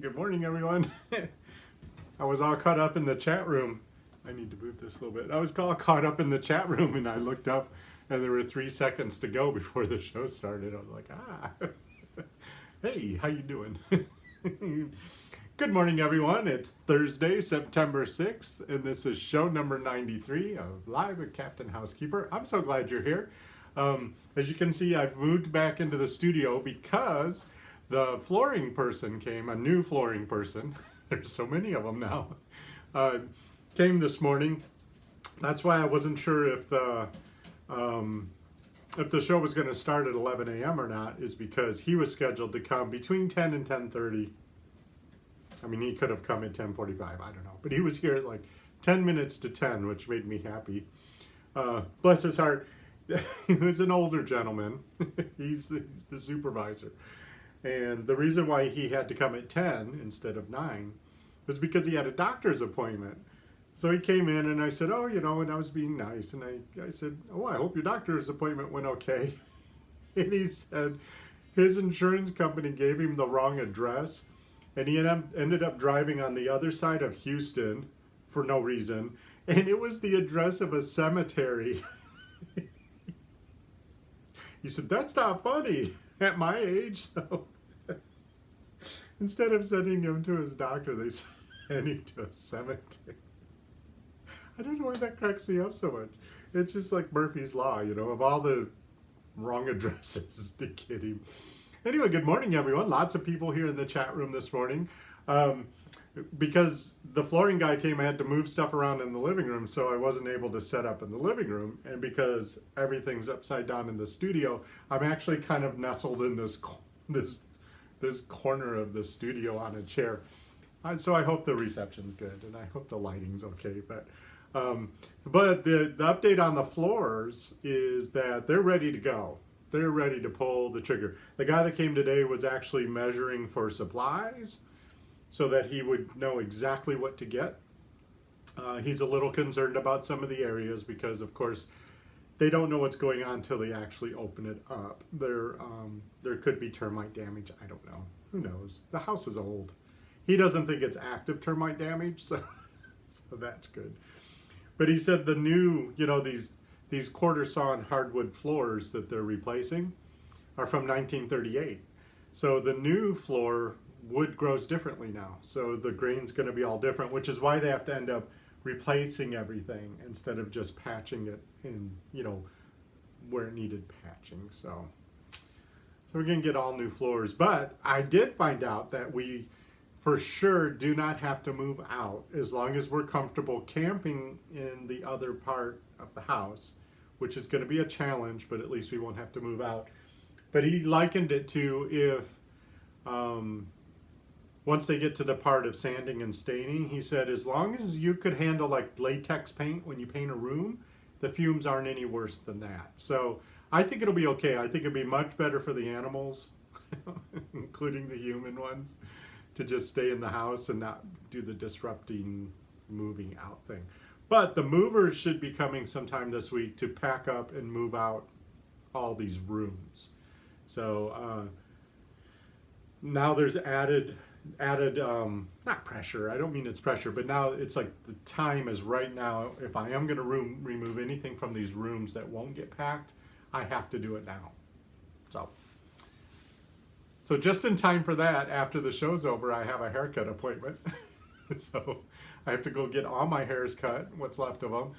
Good morning, everyone. I was all caught up in the chat room. I need to move this a little bit. I was all caught up in the chat room, and I looked up, and there were 3 seconds to go before the show started. I was like, hey, how you doing? Good morning, everyone. It's Thursday, September 6th, and this is show number 93 of Live with Captain Housekeeper. I'm so glad you're here. As you can see, I've moved back into the studio because the flooring person came, a new flooring person. There's so many of them now. Came this morning. That's why I wasn't sure if the show was going to start at 11 a.m. or not, is because he was scheduled to come between 10 and 10:30. I mean, he could have come at 10:45, I don't know. But he was here at like 10 minutes to 10, which made me happy. Bless his heart. He was an older gentleman. He's the supervisor. And the reason why he had to come at 10 instead of 9 was because he had a doctor's appointment. So he came in and I said, oh, and I was being nice. And I said, oh, I hope your doctor's appointment went okay. And he said his insurance company gave him the wrong address. And he ended up driving on the other side of Houston for no reason. And it was the address of a cemetery. He said, that's not funny at my age. So instead of sending him to his doctor, they sent him to a cemetery. I don't know why that cracks me up so much. It's just like Murphy's Law, of all the wrong addresses to get him. Anyway, good morning, everyone. Lots of people here in the chat room this morning. Because the flooring guy came, I had to move stuff around in the living room, so I wasn't able to set up in the living room. And because everything's upside down in the studio, I'm actually kind of nestled in this corner of the studio on a chair. So I hope the reception's good, and I hope the lighting's okay. But the update on the floors is that they're ready to go. They're ready to pull the trigger. The guy that came today was actually measuring for supplies, so that he would know exactly what to get. He's a little concerned about some of the areas because, of course, they don't know what's going on until they actually open it up. There could be termite damage. I don't know. Who knows? The house is old. He doesn't think it's active termite damage, so that's good. But he said the new, these quarter sawn hardwood floors that they're replacing are from 1938. So the new floor, wood grows differently now, so the grain's going to be all different, which is why they have to end up replacing everything instead of just patching it in, where it needed patching. So we're going to get all new floors. But I did find out that we for sure do not have to move out as long as we're comfortable camping in the other part of the house, which is going to be a challenge, but at least we won't have to move out. But he likened it to if once they get to the part of sanding and staining, he said, as long as you could handle like latex paint when you paint a room, the fumes aren't any worse than that. So I think it'll be okay. I think it'll be much better for the animals, including the human ones, to just stay in the house and not do the disrupting moving out thing. But the movers should be coming sometime this week to pack up and move out all these rooms. So now there's added not pressure, I don't mean it's pressure, but now it's like the time is right now. If I am going to remove anything from these rooms that won't get packed, I have to do it now. So just in time for that, after the show's over, I have a haircut appointment. So I have to go get all my hairs cut, what's left of them,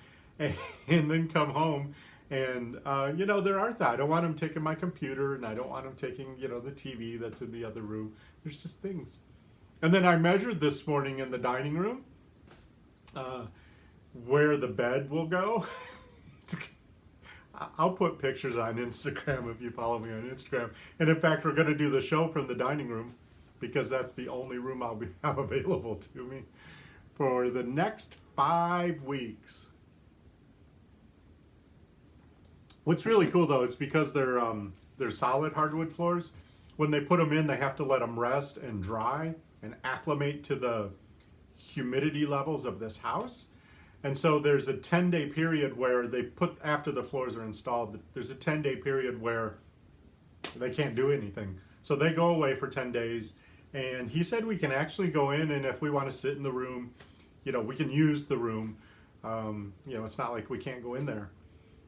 and then come home. And, there are I don't want them taking my computer, and I don't want them taking, the TV that's in the other room. There's just things. And then I measured this morning in the dining room where the bed will go. I'll put pictures on Instagram if you follow me on Instagram. And in fact, we're going to do the show from the dining room because that's the only room I'll have available to me for the next 5 weeks. What's really cool though, it's because they're solid hardwood floors. When they put them in, they have to let them rest and dry and acclimate to the humidity levels of this house. And so there's a 10-day period where they put, after the floors are installed, there's a 10-day period where they can't do anything. So they go away for 10 days And he said we can actually go in, and if we want to sit in the room, we can use the room. It's not like we can't go in there.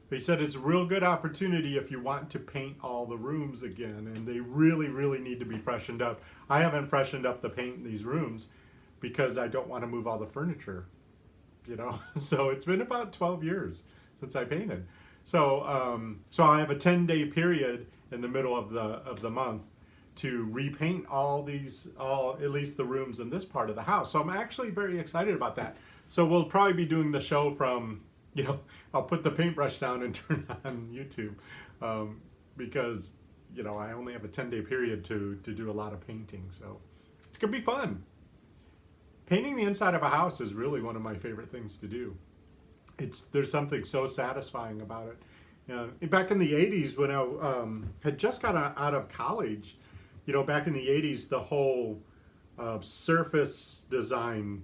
But he said it's a real good opportunity if you want to paint all the rooms again, and they really, really need to be freshened up. I haven't freshened up the paint in these rooms because I don't want to move all the furniture, So it's been about 12 years since I painted. So I have a 10-day period in the middle of the month to repaint at least the rooms in this part of the house. So I'm actually very excited about that. So we'll probably be doing the show from, I'll put the paintbrush down and turn on YouTube because, I only have a 10-day period to do a lot of painting. So it's going to be fun. Painting the inside of a house is really one of my favorite things to do. There's something so satisfying about it. Back in the 80s when I had just got out of college, back in the 80s, the whole surface design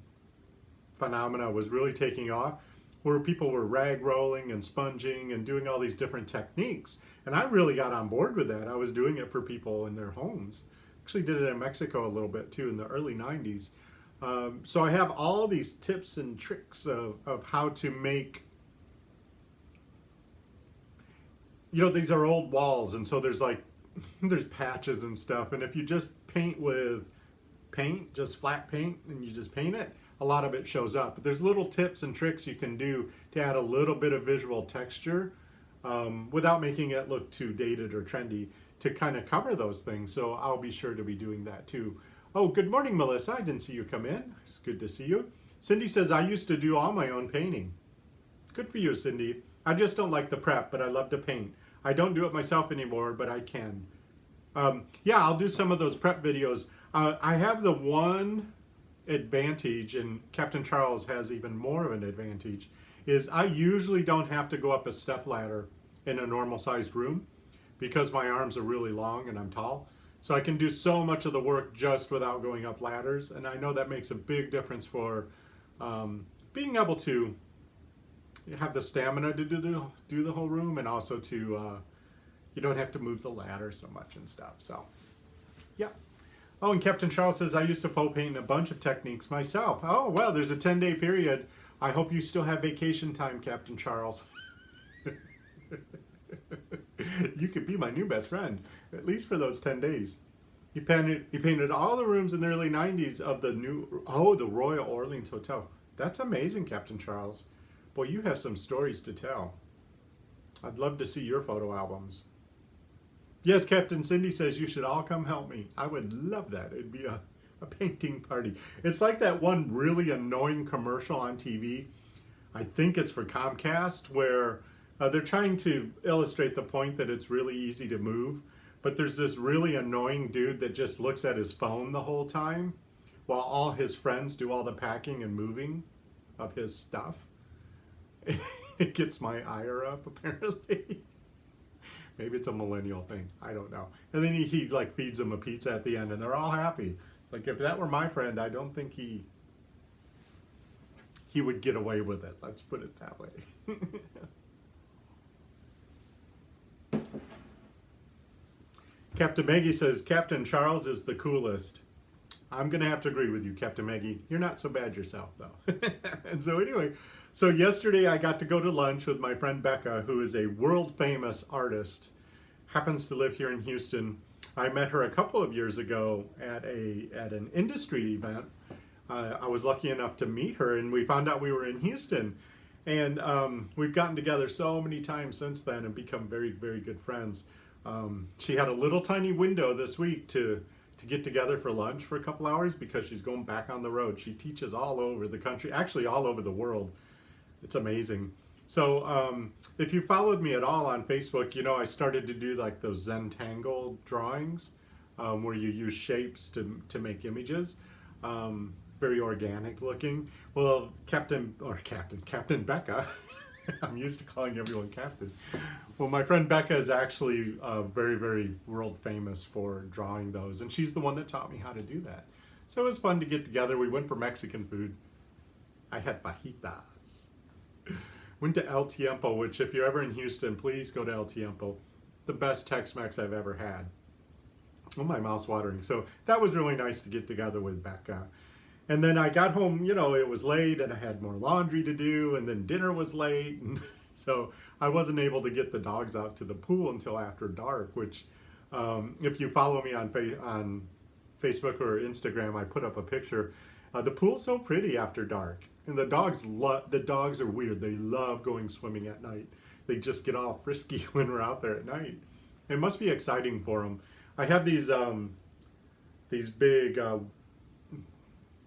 phenomena was really taking off, where people were rag rolling and sponging and doing all these different techniques. And I really got on board with that. I was doing it for people in their homes. Actually did it in Mexico a little bit too in the early 90s. So I have all these tips and tricks of how to make, these are old walls, and so there's patches and stuff. And if you just paint with paint, just flat paint, and you just paint it, a lot of it shows up. But there's little tips and tricks you can do to add a little bit of visual texture without making it look too dated or trendy, to kind of cover those things. So I'll be sure to be doing that too. Oh, good morning, Melissa. I didn't see you come in. It's good to see you. Cindy says, I used to do all my own painting. Good for you, Cindy. I just don't like the prep, but I love to paint. I don't do it myself anymore, but I can. Yeah, I'll do some of those prep videos. I have the one advantage, and Captain Charles has even more of an advantage, is I usually don't have to go up a step ladder in a normal sized room because my arms are really long and I'm tall. So I can do so much of the work just without going up ladders. And I know that makes a big difference for being able to have the stamina to do the whole room, and also to, you don't have to move the ladder so much and stuff. So, yeah. Oh, and Captain Charles says, I used to faux paint a bunch of techniques myself. Oh, well, there's a 10-day period. I hope you still have vacation time, Captain Charles. You could be my new best friend, at least for those 10 days. He painted all the rooms in the early 90s of the the Royal Orleans Hotel. That's amazing, Captain Charles. Boy, you have some stories to tell. I'd love to see your photo albums. Yes, Captain Cindy says you should all come help me. I would love that. It'd be a painting party. It's like that one really annoying commercial on TV. I think it's for Comcast, where they're trying to illustrate the point that it's really easy to move, but there's this really annoying dude that just looks at his phone the whole time while all his friends do all the packing and moving of his stuff. It gets my ire up, apparently. Maybe it's a millennial thing. I don't know. And then he like feeds them a pizza at the end, and they're all happy. It's like, if that were my friend, I don't think he would get away with it. Let's put it that way. Captain Maggie says, Captain Charles is the coolest. I'm going to have to agree with you, Captain Maggie. You're not so bad yourself, though. And so anyway, so yesterday I got to go to lunch with my friend Becca, who is a world-famous artist, happens to live here in Houston. I met her a couple of years ago at an industry event. I was lucky enough to meet her, and we found out we were in Houston. And we've gotten together so many times since then and become very, very good friends. She had a little tiny window this week to get together for lunch for a couple hours because she's going back on the road. She teaches all over the country, actually all over the world. It's amazing. So if you followed me at all on Facebook, you know I started to do like those Zentangle drawings where you use shapes to make images. Very organic looking. Well, Captain Becca, I'm used to calling everyone Captain. Well, my friend Becca is actually very, very world famous for drawing those, and she's the one that taught me how to do that. So it was fun to get together. We went for Mexican food. I had fajitas. Went to El Tiempo, which if you're ever in Houston, please go to El Tiempo. The best Tex-Mex I've ever had. Oh, my mouth's watering. So that was really nice to get together with Becca. And then I got home, you know, it was late and I had more laundry to do, and then dinner was late. And so I wasn't able to get the dogs out to the pool until after dark, which if you follow me on Facebook or Instagram, I put up a picture. The pool's so pretty after dark. And the dogs are weird. They love going swimming at night. They just get all frisky when we're out there at night. It must be exciting for them. I have these big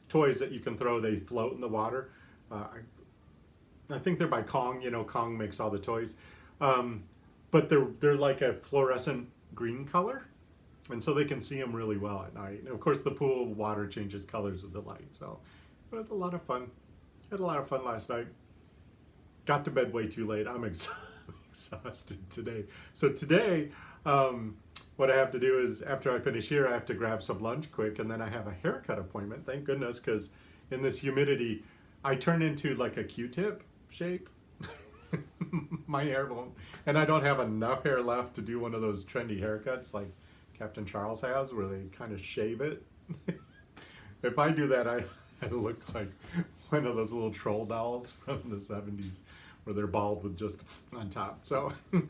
toys that you can throw. They float in the water. I think they're by Kong. You know, Kong makes all the toys. But they're like a fluorescent green color, and so they can see them really well at night. And of course, the pool water changes colors with the light. So it was a lot of fun. Had a lot of fun last night. Got to bed way too late. I'm exhausted today. So today, what I have to do is after I finish here, I have to grab some lunch quick, and then I have a haircut appointment. Thank goodness, because in this humidity, I turn into like a Q-tip shape. My hair won't, and I don't have enough hair left to do one of those trendy haircuts like Captain Charles has, where they kind of shave it. If I do that, I look like one of those little troll dolls from the 70s where they're bald with just on top. So I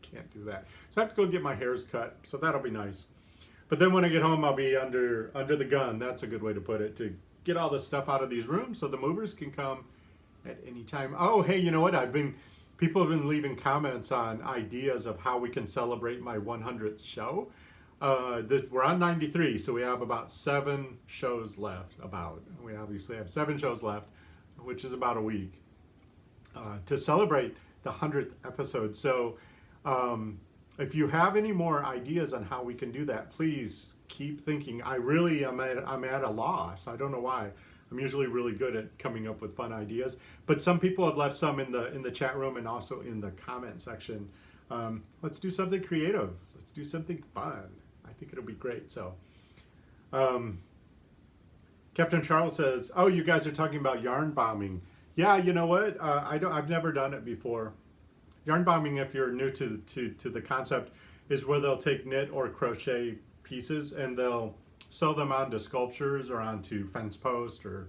can't do that. So I have to go get my hairs cut. So that'll be nice. But then when I get home, I'll be under the gun. That's a good way to put it, to get all the stuff out of these rooms so the movers can come at any time. Oh, hey, you know what? People have been leaving comments on ideas of how we can celebrate my 100th show. We're on 93, so we have about 7 shows left. We obviously have 7 shows left, which is about a week, to celebrate the 100th episode. So if you have any more ideas on how we can do that, please keep thinking. I'm at a loss. I don't know why. I'm usually really good at coming up with fun ideas, but some people have left some in the chat room and also in the comment section. Let's do something creative. Let's do something fun. I think it'll be great. So, Captain Charles says, "Oh, you guys are talking about yarn bombing." Yeah, you know what? I've never done it before. Yarn bombing, if you're new to the concept, is where they'll take knit or crochet pieces and they'll sew them onto sculptures or onto fence posts or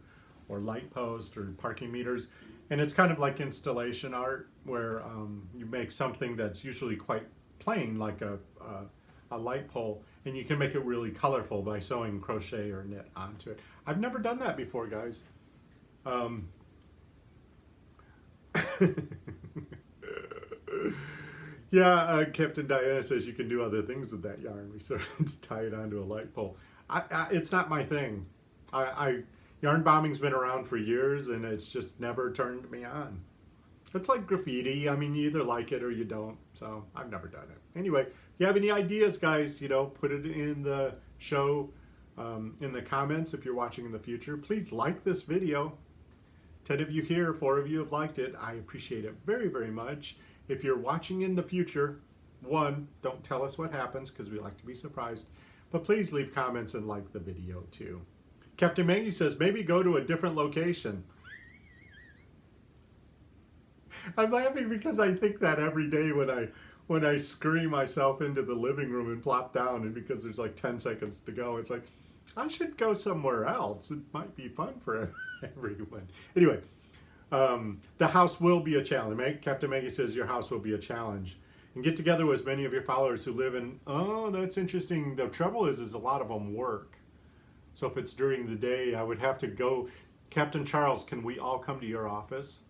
light posts or parking meters. And it's kind of like installation art where you make something that's usually quite plain, like a light pole, and you can make it really colorful by sewing crochet or knit onto it. I've never done that before, guys. Yeah, Captain Diana says you can do other things with that yarn. We sort of tie it onto a light pole. It's not my thing. Yarn bombing's been around for years, and it's just never turned me on. It's like graffiti. I mean, you either like it or you don't. So I've never done it. Anyway, if you have any ideas, guys, put it in the show, in the comments if you're watching in the future. Please like this video. 10 of you here, 4 of you have liked it. I appreciate it very, very much. If you're watching in the future, 1, don't tell us what happens because we like to be surprised. But please leave comments and like the video too. Captain Maggie says, maybe go to a different location. I'm laughing because I think that every day when I scream myself into the living room and plop down, and because there's like 10 seconds to go, it's like, I should go somewhere else. It might be fun for everyone. Anyway, the house will be a challenge. Captain Maggie says your house will be a challenge. And get together with as many of your followers who live in, oh, that's interesting. The trouble is a lot of them work. So if it's during the day, I would have to go. Captain Charles, can we all come to your office?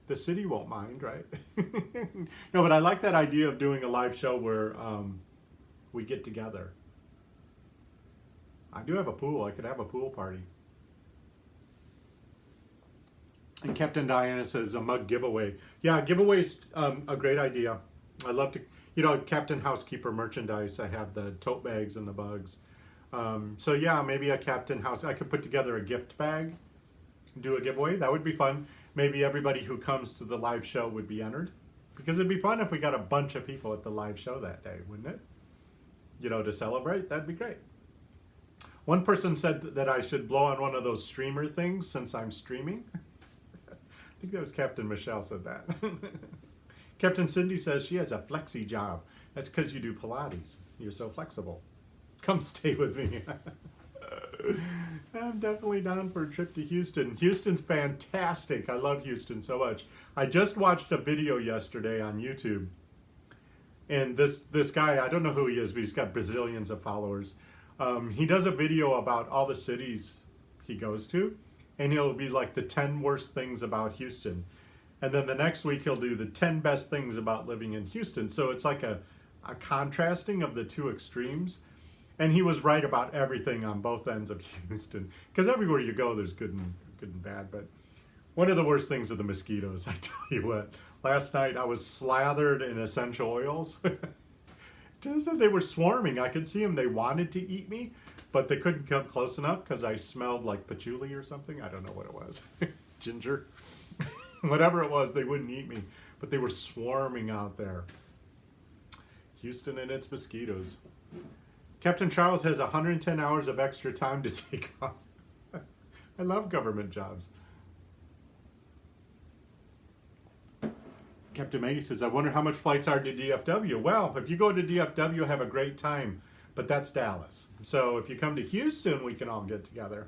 The city won't mind, right? No, but I like that idea of doing a live show where we get together. I do have a pool. I could have a pool party. And Captain Diana says a mug giveaway. Yeah, giveaway's a great idea. I love to, Captain Housekeeper merchandise. I have the tote bags and the mugs. So yeah, maybe a Captain House. I could put together a gift bag, do a giveaway. That would be fun. Maybe everybody who comes to the live show would be entered. Because it'd be fun if we got a bunch of people at the live show that day, wouldn't it? To celebrate. That'd be great. One person said that I should blow on one of those streamer things since I'm streaming. I think that was Captain Michelle said that. Captain Cindy says she has a flexi job. That's because you do Pilates. You're so flexible. Come stay with me. I'm definitely down for a trip to Houston. Houston's fantastic. I love Houston so much. I just watched a video yesterday on YouTube. And this guy, I don't know who he is, but he's got bazillions of followers. He does a video about all the cities he goes to. And he'll be like the 10 worst things about Houston. And then the next week he'll do the 10 best things about living in Houston. So it's like a contrasting of the two extremes. And he was right about everything on both ends of Houston. Because everywhere you go, there's good and bad. But one of the worst things are the mosquitoes, I tell you what. Last night I was slathered in essential oils. Just that they were swarming. I could see them. They wanted to eat me, but they couldn't come close enough because I smelled like patchouli or something. I don't know what it was. Ginger. Whatever it was, they wouldn't eat me. But they were swarming out there. Houston and its mosquitoes. Captain Charles has 110 hours of extra time to take off. I love government jobs. Captain Maggie says, I wonder how much flights are to DFW. Well, if you go to DFW, have a great time. But that's Dallas. So if you come to Houston, we can all get together.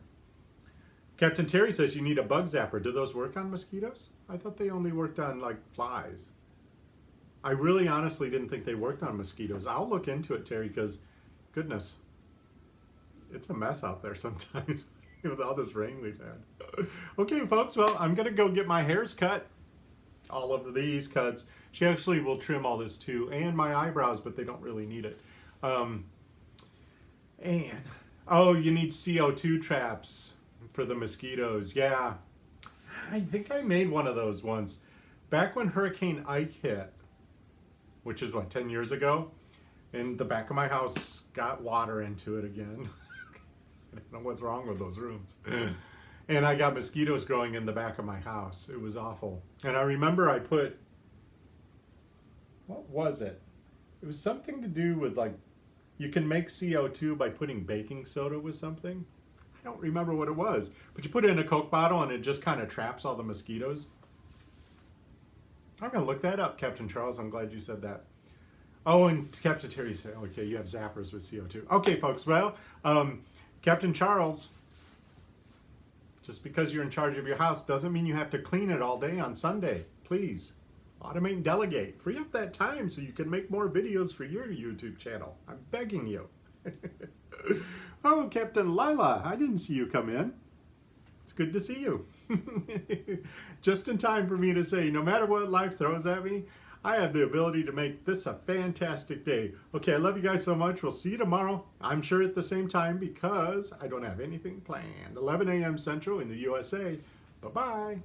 Captain Terry says you need a bug zapper. Do those work on mosquitoes? I thought they only worked on like flies. I really honestly didn't think they worked on mosquitoes. I'll look into it, Terry, because goodness, it's a mess out there sometimes with all this rain we've had. Okay, folks, well, I'm going to go get my hairs cut. All of these cuts. She actually will trim all this too, and my eyebrows, but they don't really need it. And, oh, you need CO2 traps for the mosquitoes. Yeah, I think I made one of those once. Back when Hurricane Ike hit, which is what, 10 years ago? And the back of my house got water into it again. I don't know what's wrong with those rooms. And I got mosquitoes growing in the back of my house. It was awful. And I remember I put, what was it? It was something to do with like, you can make CO2 by putting baking soda with something. I don't remember what it was. But you put it in a Coke bottle and it just kind of traps all the mosquitoes. I'm going to look that up, Captain Charles. I'm glad you said that. Oh, and Captain Terry said, okay, you have zappers with CO2. Okay, folks, well, Captain Charles, just because you're in charge of your house doesn't mean you have to clean it all day on Sunday. Please, automate and delegate. Free up that time so you can make more videos for your YouTube channel. I'm begging you. Oh, Captain Lila, I didn't see you come in. It's good to see you. Just in time for me to say, no matter what life throws at me, I have the ability to make this a fantastic day. Okay, I love you guys so much. We'll see you tomorrow. I'm sure at the same time because I don't have anything planned. 11 a.m. Central in the USA. Bye-bye.